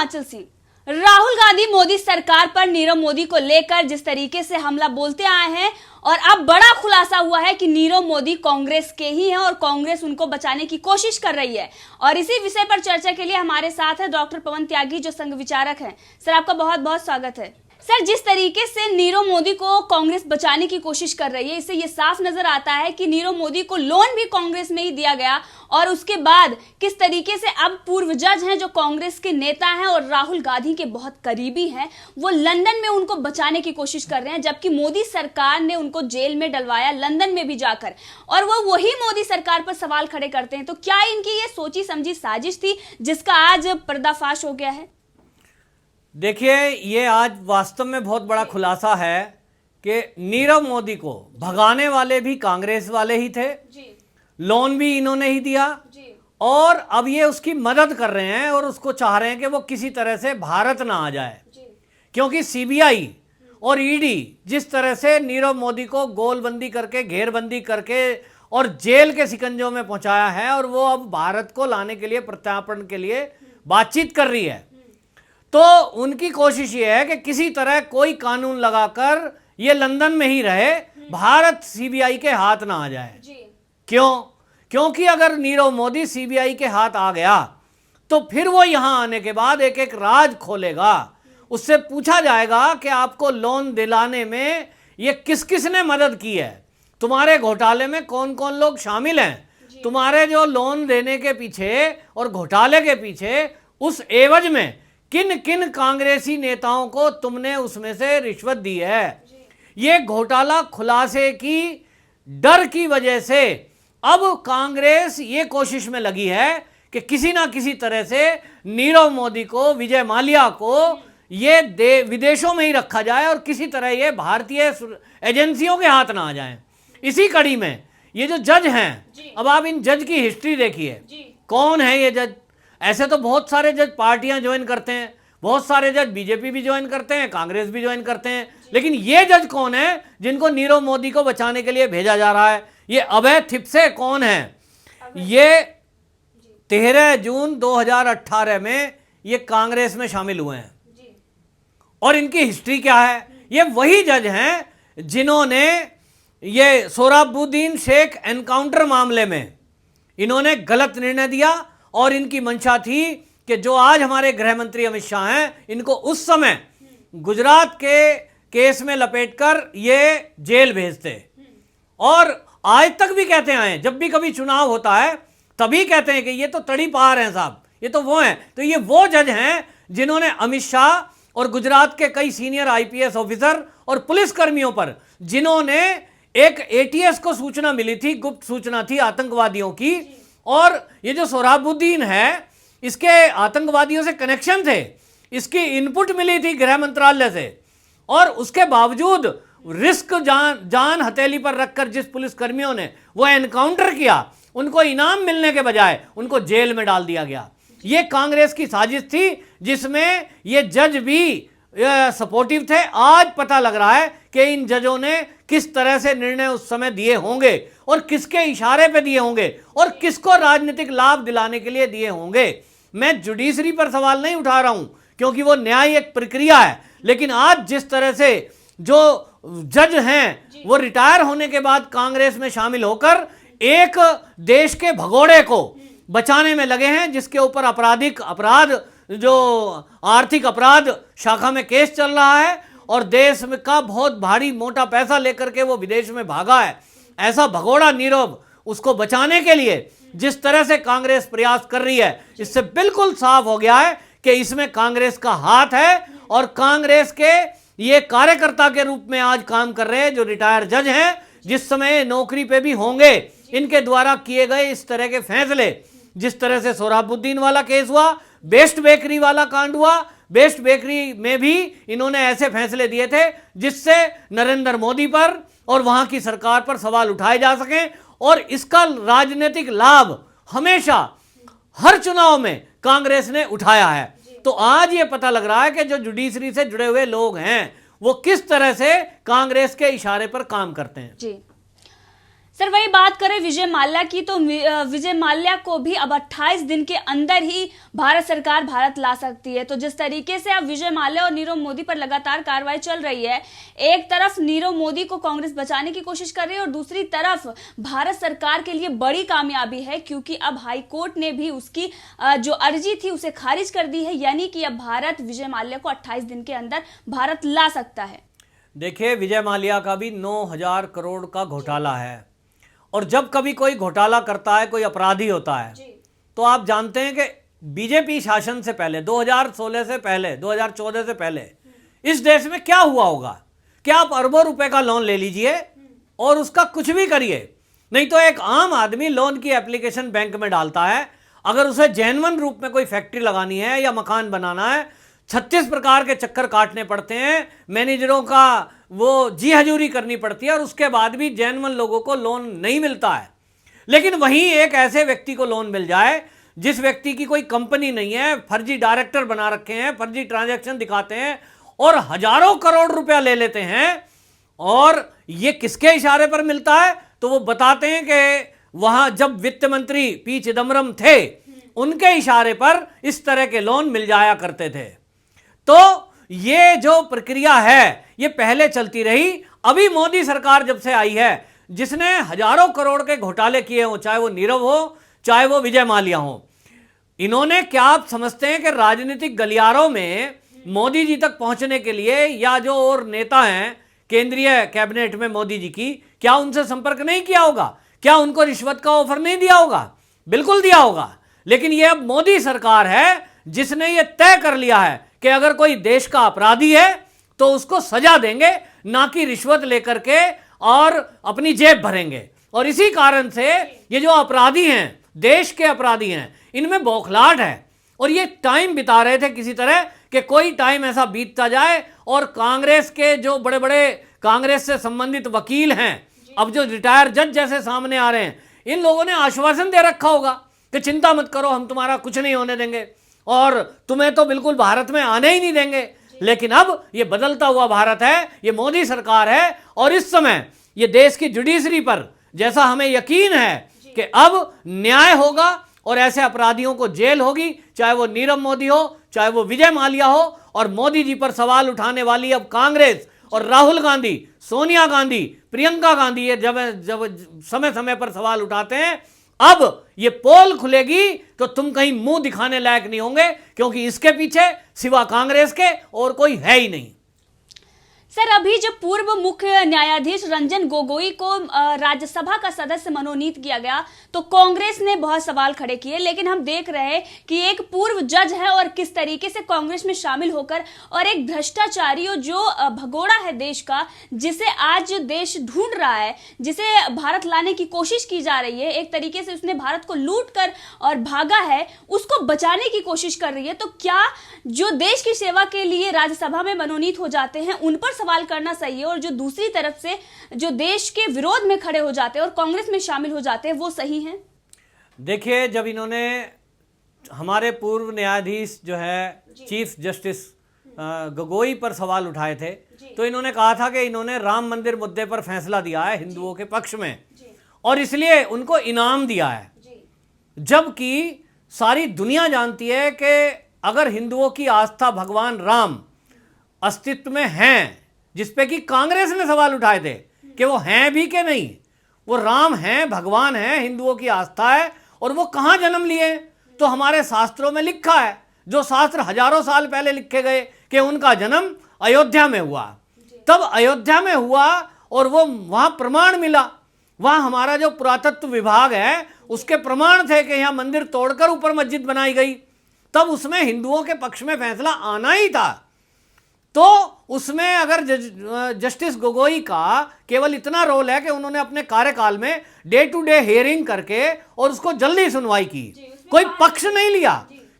हिमाचल सिंह। राहुल गांधी मोदी सरकार पर नीरव मोदी को लेकर जिस तरीके से हमला बोलते आए हैं और अब बड़ा खुलासा हुआ है कि नीरव मोदी कांग्रेस के ही हैं और कांग्रेस उनको बचाने की कोशिश कर रही है। और इसी विषय पर चर्चा के लिए हमारे साथ है डॉक्टर पवन त्यागी, जो संघ विचारक हैं। सर, आपका बहुत बहुत स्वागत है। सर, जिस तरीके से नीरव मोदी को कांग्रेस बचाने की कोशिश कर रही है, इससे ये साफ नजर आता है कि नीरव मोदी को लोन भी कांग्रेस में ही दिया गया और उसके बाद किस तरीके से अब पूर्व जज हैं जो कांग्रेस के नेता हैं और राहुल गांधी के बहुत करीबी हैं, वो लंदन में उनको बचाने की कोशिश कर रहे हैं, जबकि मोदी सरकार ने उनको जेल में डलवाया, लंदन में भी जाकर, और वो वही मोदी सरकार पर सवाल खड़े करते हैं। तो क्या इनकी ये सोची समझी साजिश थी जिसका आज पर्दाफाश हो गया है? देखिए, ये आज वास्तव में बहुत बड़ा खुलासा है कि नीरव मोदी को भगाने वाले भी कांग्रेस वाले ही थे जी। लोन भी इन्होंने ही दिया जी। और अब ये उसकी मदद कर रहे हैं और उसको चाह रहे हैं कि वो किसी तरह से भारत ना आ जाए जी। क्योंकि सीबीआई और ईडी जिस तरह से नीरव मोदी को गोलबंदी करके, घेरबंदी करके और जेल के शिकंजों में पहुंचाया है और वो अब भारत को लाने के लिए, प्रत्यार्पण के लिए बातचीत कर रही है, तो उनकी कोशिश ये है कि किसी तरह कोई कानून लगाकर ये लंदन में ही रहे, भारत सीबीआई के हाथ ना आ जाए जी। क्यों? क्योंकि अगर नीरव मोदी सीबीआई के हाथ आ गया तो फिर वो यहां आने के बाद एक एक राज खोलेगा। उससे पूछा जाएगा कि आपको लोन दिलाने में ये किस किस ने मदद की है, तुम्हारे घोटाले में कौन कौन लोग शामिल हैं, तुम्हारे जो लोन देने के पीछे और घोटाले के पीछे उस एवज में किन किन कांग्रेसी नेताओं को तुमने उसमें से रिश्वत दी है। ये घोटाला खुलासे की डर की वजह से अब कांग्रेस ये कोशिश में लगी है कि किसी ना किसी तरह से नीरव मोदी को, विजय माल्या को ये विदेशों में ही रखा जाए और किसी तरह ये भारतीय एजेंसियों के हाथ ना आ जाए। इसी कड़ी में ये जो जज हैं, अब आप इन जज की हिस्ट्री देखिए, कौन है ये जज। ऐसे तो बहुत सारे जज पार्टियां ज्वाइन करते हैं, बहुत सारे जज बीजेपी भी ज्वाइन करते हैं, कांग्रेस भी ज्वाइन करते हैं, लेकिन ये जज कौन है जिनको नीरव मोदी को बचाने के लिए भेजा जा रहा है? ये अभय थिपसे कौन है? ये 13 जून 2018 में ये कांग्रेस में शामिल हुए हैं और इनकी हिस्ट्री क्या है? ये वही जज हैं जिन्होंने ये सोहराबुद्दीन शेख एनकाउंटर मामले में इन्होंने गलत निर्णय दिया और इनकी मंशा थी कि जो आज हमारे गृह मंत्री अमित शाह हैं, इनको उस समय गुजरात के केस में लपेटकर ये जेल भेजते। और आज तक भी कहते आए, जब भी कभी चुनाव होता है तभी कहते हैं कि ये तो तड़ी पार हैं साहब, ये तो वो हैं। तो ये वो जज हैं जिन्होंने अमित शाह और गुजरात के कई सीनियर आईपीएस ऑफिसर और पुलिस कर्मियों पर, जिन्होंने एक एटीएस को सूचना मिली थी, गुप्त सूचना थी आतंकवादियों की, और ये जो सोहराबुद्दीन है इसके आतंकवादियों से कनेक्शन थे, इसकी इनपुट मिली थी गृह मंत्रालय से, और उसके बावजूद रिस्क जान हथेली पर रखकर जिस पुलिस कर्मियों ने वो एनकाउंटर किया, उनको इनाम मिलने के बजाय उनको जेल में डाल दिया गया। ये कांग्रेस की साजिश थी जिसमें ये जज भी सपोर्टिव थे। आज पता लग रहा है कि इन जजों ने किस तरह से निर्णय उस समय दिए होंगे और किसके इशारे पे दिए होंगे और किसको राजनीतिक लाभ दिलाने के लिए दिए होंगे। मैं जुडिशरी पर सवाल नहीं उठा रहा हूं क्योंकि वो न्याय एक प्रक्रिया है, लेकिन आज जिस तरह से जो जज हैं वो रिटायर होने के बाद कांग्रेस में शामिल होकर एक देश के भगोड़े को बचाने में लगे हैं, जिसके ऊपर अपराध जो आर्थिक अपराध शाखा में केस चल रहा है और देश में का बहुत भारी मोटा पैसा लेकर के वो विदेश में भागा है, ऐसा भगोड़ा नीरव, उसको बचाने के लिए जिस तरह से कांग्रेस प्रयास कर रही है, इससे बिल्कुल साफ हो गया है कि इसमें कांग्रेस का हाथ है। और कांग्रेस के ये कार्यकर्ता के रूप में आज काम कर रहे हैं जो रिटायर जज हैं, जिस समय नौकरी पे भी होंगे, इनके द्वारा किए गए इस तरह के फैसले, जिस तरह से सोहराबुद्दीन वाला केस हुआ, बेस्ट बेकरी वाला कांड हुआ, बेस्ट बेकरी में भी इन्होंने ऐसे फैसले दिए थे जिससे नरेंद्र मोदी पर और वहां की सरकार पर सवाल उठाए जा सके, और इसका राजनीतिक लाभ हमेशा हर चुनाव में कांग्रेस ने उठाया है। तो आज ये पता लग रहा है कि जो जुडिशरी से जुड़े हुए लोग हैं वो किस तरह से कांग्रेस के इशारे पर काम करते हैं। जी सर वही बात करें विजय माल्या की, तो विजय माल्या को भी अब 28 दिन के अंदर ही भारत सरकार भारत ला सकती है। तो जिस तरीके से अब विजय माल्या और नीरव मोदी पर लगातार कार्रवाई चल रही है, एक तरफ नीरव मोदी को कांग्रेस बचाने की कोशिश कर रही है और दूसरी तरफ भारत सरकार के लिए बड़ी कामयाबी है, क्योंकि अब हाई कोर्ट ने भी उसकी जो अर्जी थी उसे खारिज कर दी है। यानी कि अब भारत विजय माल्या को 28 दिन के अंदर भारत ला सकता है। देखिए, विजय माल्या का भी 9,000 करोड़ का घोटाला है, और जब कभी कोई घोटाला करता है, कोई अपराधी होता है, तो आप जानते हैं कि बीजेपी शासन से पहले 2016 से पहले 2014 से पहले इस देश में क्या हुआ होगा कि आप अरबों रुपए का लोन ले लीजिए और उसका कुछ भी करिए। नहीं तो एक आम आदमी लोन की एप्लीकेशन बैंक में डालता है, अगर उसे जेन्युइन रूप में कोई फैक्ट्री लगानी है या मकान बनाना है, 36 प्रकार के चक्कर काटने पड़ते हैं, मैनेजरों का वो जी हजूरी करनी पड़ती है, और उसके बाद भी जेन्युइन लोगों को लोन नहीं मिलता है। लेकिन वहीं एक ऐसे व्यक्ति को लोन मिल जाए जिस व्यक्ति की कोई कंपनी नहीं है, फर्जी डायरेक्टर बना रखे हैं, फर्जी ट्रांजैक्शन दिखाते हैं और हजारों करोड़ रुपया ले लेते हैं, और ये किसके इशारे पर मिलता है? तो वो बताते हैं कि वहां जब वित्त मंत्री पी चिदम्बरम थे, उनके इशारे पर इस तरह के लोन मिल जाया करते थे। तो ये जो प्रक्रिया है ये पहले चलती रही। अभी मोदी सरकार जब से आई है, जिसने हजारों करोड़ के घोटाले किए हो, चाहे वो नीरव हो, चाहे वो विजय माल्या हो, इन्होंने, क्या आप समझते हैं कि राजनीतिक गलियारों में मोदी जी तक पहुंचने के लिए, या जो और नेता हैं केंद्रीय कैबिनेट में मोदी जी की, क्या उनसे संपर्क नहीं किया होगा? क्या उनको रिश्वत का ऑफर नहीं दिया होगा? बिल्कुल दिया होगा। लेकिन ये अब मोदी सरकार है जिसने ये तय कर लिया है कि अगर कोई देश का अपराधी है तो उसको सजा देंगे, ना कि रिश्वत लेकर के और अपनी जेब भरेंगे। और इसी कारण से ये जो अपराधी हैं, देश के अपराधी हैं, इनमें बौखलाहट है, और ये टाइम बिता रहे थे किसी तरह कि कोई टाइम ऐसा बीतता जाए और कांग्रेस के जो बड़े बड़े कांग्रेस से संबंधित वकील हैं, अब जो रिटायर जज जैसे सामने आ रहे हैं, इन लोगों ने आश्वासन दे रखा होगा कि चिंता मत करो, हम तुम्हारा कुछ नहीं होने देंगे और तुम्हें तो बिल्कुल भारत में आने ही नहीं देंगे। लेकिन अब ये बदलता हुआ भारत है, ये मोदी सरकार है, और इस समय ये देश की जुडिशरी पर जैसा हमें यकीन है कि अब न्याय होगा और ऐसे अपराधियों को जेल होगी, चाहे वो नीरव मोदी हो, चाहे वो विजय माल्या हो। और मोदी जी पर सवाल उठाने वाली अब कांग्रेस और राहुल गांधी, सोनिया गांधी, प्रियंका गांधी, ये जब समय समय पर सवाल उठाते हैं, अब ये पोल खुलेगी तो तुम कहीं मुंह दिखाने लायक नहीं होंगे, क्योंकि इसके पीछे सिवा कांग्रेस के और कोई है ही नहीं। सर अभी जब पूर्व मुख्य न्यायाधीश रंजन गोगोई को राज्यसभा का सदस्य मनोनीत किया गया तो कांग्रेस ने बहुत सवाल खड़े किए, लेकिन हम देख रहे हैं कि एक पूर्व जज है और किस तरीके से कांग्रेस में शामिल होकर, और एक भ्रष्टाचारी जो भगोड़ा है देश का, जिसे आज देश ढूंढ रहा है, जिसे भारत लाने की कोशिश की जा रही है, एक तरीके से उसने भारत को लूट कर और भागा है, उसको बचाने की कोशिश कर रही है। तो क्या जो देश की सेवा के लिए राज्यसभा में मनोनीत हो जाते हैं उन पर सवाल करना सही है, और जो दूसरी तरफ से जो देश के विरोध में खड़े हो जाते हैं और कांग्रेस में शामिल हो जाते हैं वो सही हैं? देखिए, जब इन्होंने हमारे पूर्व न्यायाधीश जो है चीफ जस्टिस गोगोई पर सवाल उठाए थे, तो इन्होंने कहा था कि इन्होंने राम मंदिर मुद्दे पर फैसला दिया है हिंदुओं के पक्ष में, और इसलिए उनको इनाम दिया है। जबकि सारी दुनिया जानती है कि अगर हिंदुओं की आस्था भगवान राम अस्तित्व में हैं, जिसपे कि कांग्रेस ने सवाल उठाए थे कि वो हैं भी कि नहीं, वो राम हैं, भगवान हैं, हिंदुओं की आस्था है, और वो कहाँ जन्म लिए? तो हमारे शास्त्रों में लिखा है, जो शास्त्र हजारों साल पहले लिखे गए, कि उनका जन्म अयोध्या में हुआ। तब अयोध्या में हुआ और वो वहाँ प्रमाण मिला, वहाँ हमारा जो पुरातत्व विभाग है उसके प्रमाण थे कि यहाँ मंदिर तोड़कर ऊपर मस्जिद बनाई गई, तब उसमें हिंदुओं के पक्ष में फैसला आना ही था। तो उसमें अगर जस्टिस गोगोई का केवल इतना रोल है कि उन्होंने अपने कार्यकाल में डे टू डे हियरिंग करके और उसको जल्दी सुनवाई की, कोई पक्ष नहीं लिया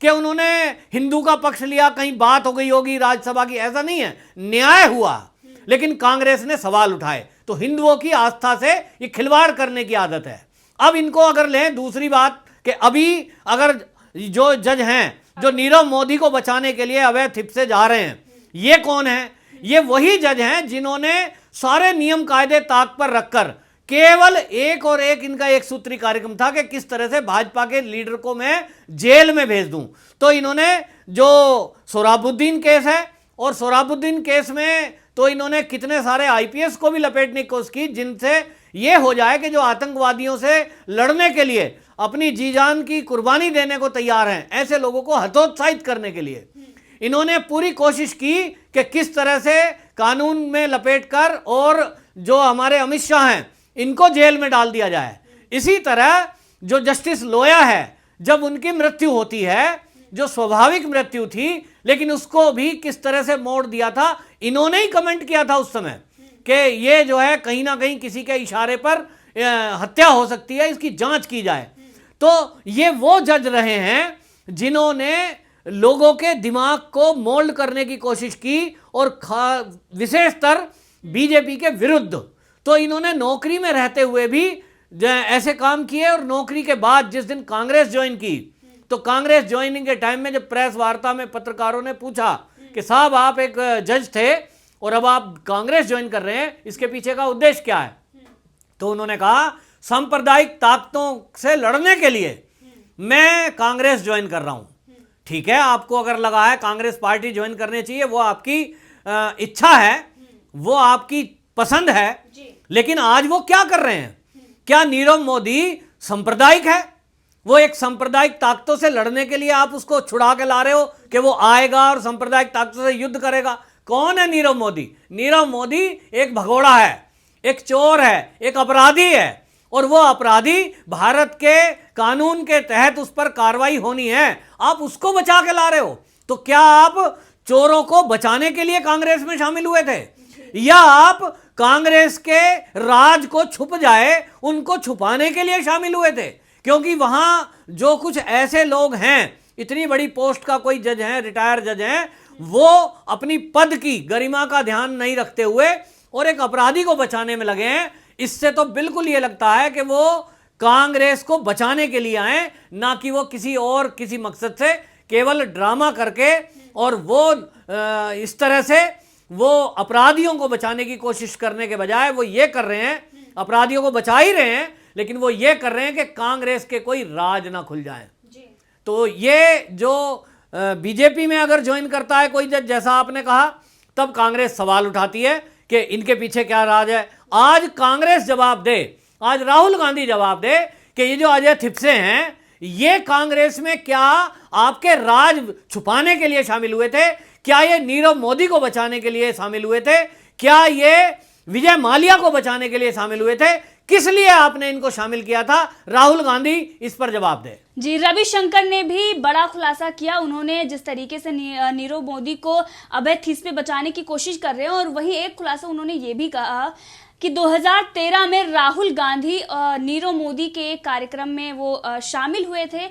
कि उन्होंने हिंदू का पक्ष लिया, कहीं बात हो गई होगी राज्यसभा की, ऐसा नहीं है, न्याय हुआ। लेकिन कांग्रेस ने सवाल उठाए, तो हिंदुओं की आस्था से ये खिलवाड़ करने की आदत है। अब इनको अगर लें, दूसरी बात कि अभी अगर जो जज हैं जो नीरव मोदी को बचाने के लिए अवैध हिप से जा रहे हैं, ये कौन है? ये वही जज हैं जिन्होंने सारे नियम कायदे ताक पर रखकर केवल एक और एक इनका एक सूत्री कार्यक्रम था कि किस तरह से भाजपा के लीडर को मैं जेल में भेज दूं। तो इन्होंने जो सोहराबुद्दीन केस है, और सोहराबुद्दीन केस में तो इन्होंने कितने सारे आईपीएस को भी लपेटने की कोशिश की, जिनसे ये हो जाए कि जो आतंकवादियों से लड़ने के लिए अपनी जी जान की कुर्बानी देने को तैयार हैं, ऐसे लोगों को हतोत्साहित करने के लिए इन्होंने पूरी कोशिश की कि किस तरह से कानून में लपेटकर और जो हमारे अमित शाह हैं इनको जेल में डाल दिया जाए। इसी तरह जो जस्टिस लोया है, जब उनकी मृत्यु होती है, जो स्वाभाविक मृत्यु थी, लेकिन उसको भी किस तरह से मोड़ दिया था, इन्होंने ही कमेंट किया था उस समय कि ये जो है कहीं ना कहीं किसी के इशारे पर हत्या हो सकती है, इसकी जांच की जाए। तो ये वो जज रहे हैं जिन्होंने लोगों के दिमाग को मोल्ड करने की कोशिश की, और विशेषतर बीजेपी के विरुद्ध। तो इन्होंने नौकरी में रहते हुए भी ऐसे काम किए, और नौकरी के बाद जिस दिन कांग्रेस ज्वाइन की, तो कांग्रेस ज्वाइनिंग के टाइम में जब प्रेस वार्ता में पत्रकारों ने पूछा कि साहब आप एक जज थे और अब आप कांग्रेस ज्वाइन कर रहे हैं, इसके पीछे का उद्देश्य क्या है, तो उन्होंने कहा सांप्रदायिक ताकतों से लड़ने के लिए मैं कांग्रेस ज्वाइन कर रहा हूं। ठीक है, आपको अगर लगा है कांग्रेस पार्टी ज्वाइन करनी चाहिए, वो आपकी इच्छा है, वो आपकी पसंद है, लेकिन आज वो क्या कर रहे हैं? क्या नीरव मोदी सांप्रदायिक है? वो एक सांप्रदायिक ताकतों से लड़ने के लिए आप उसको छुड़ा के ला रहे हो कि वो आएगा और सांप्रदायिक ताकतों से युद्ध करेगा। कौन है नीरव मोदी? नीरव मोदी एक भगोड़ा है, एक चोर है, एक अपराधी है, और वो अपराधी भारत के कानून के तहत उस पर कार्रवाई होनी है, आप उसको बचा के ला रहे हो। तो क्या आप चोरों को बचाने के लिए कांग्रेस में शामिल हुए थे, या आप कांग्रेस के राज को छुप जाए उनको छुपाने के लिए शामिल हुए थे? क्योंकि वहां जो कुछ ऐसे लोग हैं, इतनी बड़ी पोस्ट का कोई जज है, रिटायर जज है, वो अपनी पद की गरिमा का ध्यान नहीं रखते हुए और एक अपराधी को बचाने में लगे हैं। इससे तो बिल्कुल ये लगता है कि वो कांग्रेस को बचाने के लिए आए, ना कि वो किसी मकसद से केवल ड्रामा करके, और वो इस तरह से वो अपराधियों को बचाने की कोशिश करने के बजाय वो ये कर रहे हैं, अपराधियों को बचा ही रहे हैं, लेकिन वो ये कर रहे हैं कि कांग्रेस के कोई राज ना खुल जाए। तो ये जो बीजेपी में अगर ज्वाइन करता है कोई जज, जैसा आपने कहा, तब कांग्रेस सवाल उठाती है कि इनके पीछे क्या राज है। आज कांग्रेस जवाब दे, आज राहुल गांधी जवाब दे कि ये जो अजय थिप्से हैं, ये कांग्रेस में क्या आपके राज छुपाने के लिए शामिल हुए थे? क्या ये नीरव मोदी को बचाने के लिए शामिल हुए थे? क्या ये विजय माल्या को बचाने के लिए शामिल हुए थे? किस लिए आपने इनको शामिल किया था? राहुल गांधी इस पर जवाब दे। जी, रविशंकर ने भी बड़ा खुलासा किया। उन्होंने जिस तरीके से नीरव मोदी को अभय थिस्से बचाने की कोशिश कर रहे हैं, और वहीं एक खुलासा उन्होंने ये भी कहा कि 2013 में राहुल गांधी नीरव मोदी के कार्यक्रम में वो शामिल हुए थे।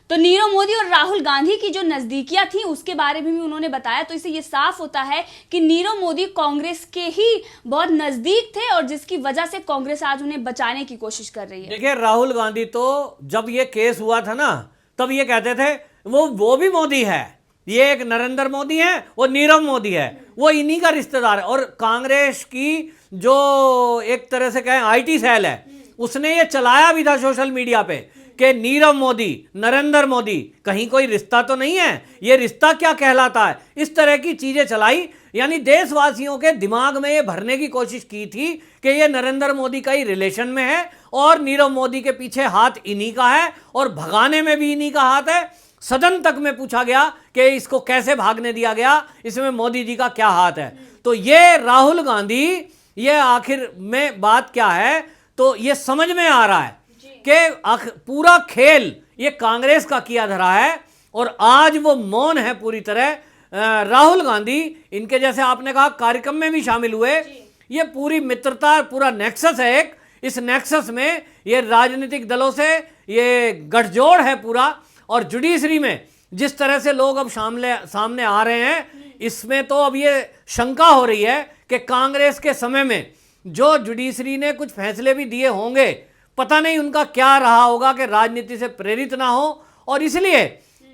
तो नीरव मोदी और राहुल गांधी की जो नजदीकियां थी उसके बारे में भी उन्होंने बताया। तो इससे ये साफ होता है कि नीरव मोदी कांग्रेस के ही बहुत नजदीक थे, और जिसकी वजह से कांग्रेस आज उन्हें बचाने की कोशिश कर रही है। देखिए, राहुल गांधी तो जब ये केस हुआ था ना, तब ये कहते थे वो भी मोदी है, ये एक नरेंद्र मोदी है, वो नीरव मोदी है, वो इन्हीं का रिश्तेदार है। और कांग्रेस की जो एक तरह से कहें आईटी सेल है, उसने ये चलाया भी था सोशल मीडिया पे कि नीरव मोदी, नरेंद्र मोदी, कहीं कोई रिश्ता तो नहीं है, ये रिश्ता क्या कहलाता है, इस तरह की चीजें चलाई। यानी देशवासियों के दिमाग में ये भरने की कोशिश की थी कि ये नरेंद्र मोदी का ही रिलेशन में है, और नीरव मोदी के पीछे हाथ इन्हीं का है, और भगाने में भी इन्हीं का हाथ है। सदन तक में पूछा गया कि इसको कैसे भागने दिया गया, इसमें मोदी जी का क्या हाथ है। तो ये राहुल गांधी, ये आखिर में बात क्या है, तो ये समझ में आ रहा है कि पूरा खेल ये कांग्रेस का किया धरा है, और आज वो मौन है पूरी तरह। राहुल गांधी इनके जैसे आपने कहा कार्यक्रम में भी शामिल हुए। ये पूरी मित्रता, पूरा नेक्सस है एक, इस नेक्सस में ये राजनीतिक दलों से ये गठजोड़ है पूरा। और जुडिशरी में जिस तरह से लोग अब सामने आ रहे हैं, इसमें तो अब ये शंका हो रही है कि कांग्रेस के समय में जो जुडिशरी ने कुछ फैसले भी दिए होंगे, पता नहीं उनका क्या रहा होगा कि राजनीति से प्रेरित ना हो। और इसलिए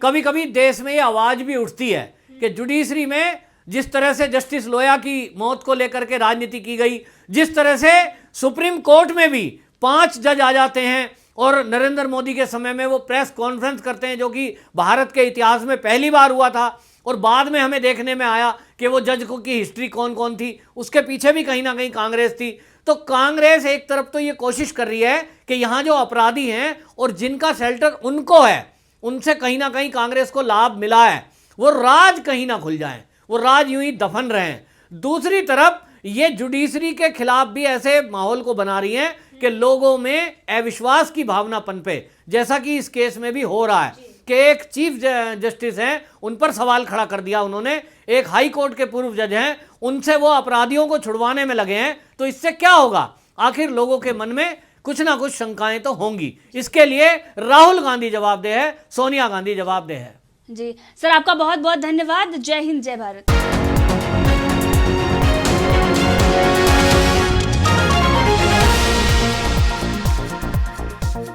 कभी कभी देश में ये आवाज भी उठती है कि जुडिशरी में जिस तरह से जस्टिस लोया की मौत को लेकर के राजनीति की गई, जिस तरह से सुप्रीम कोर्ट में भी 5 जज आ जाते हैं और नरेंद्र मोदी के समय में वो प्रेस कॉन्फ्रेंस करते हैं, जो कि भारत के इतिहास में पहली बार हुआ था। और बाद में हमें देखने में आया कि वो जज को की हिस्ट्री कौन कौन थी, उसके पीछे भी कहीं ना कहीं कांग्रेस थी। तो कांग्रेस एक तरफ तो ये कोशिश कर रही है कि यहाँ जो अपराधी हैं और जिनका शेल्टर उनको है, उनसे कहीं ना कहीं कांग्रेस को लाभ मिला है, वो राज कहीं ना खुल जाए, वो राज यूं ही दफन रहे हैं। दूसरी तरफ ये जुडिशरी के खिलाफ भी ऐसे माहौल को बना रही हैं कि लोगों में अविश्वास की भावना पनपे, जैसा कि इस केस में भी हो रहा है कि एक चीफ जस्टिस हैं, उन पर सवाल खड़ा कर दिया उन्होंने, एक हाई कोर्ट के पूर्व जज हैं, उनसे वो अपराधियों को छुड़वाने में लगे हैं। तो इससे क्या होगा? आखिर लोगों के मन में कुछ ना कुछ शंकाएं तो होंगी। इसके लिए राहुल गांधी जवाबदेह है, सोनिया गांधी जवाबदेह है। जी सर, आपका बहुत बहुत धन्यवाद। जय हिंद, जय भारत।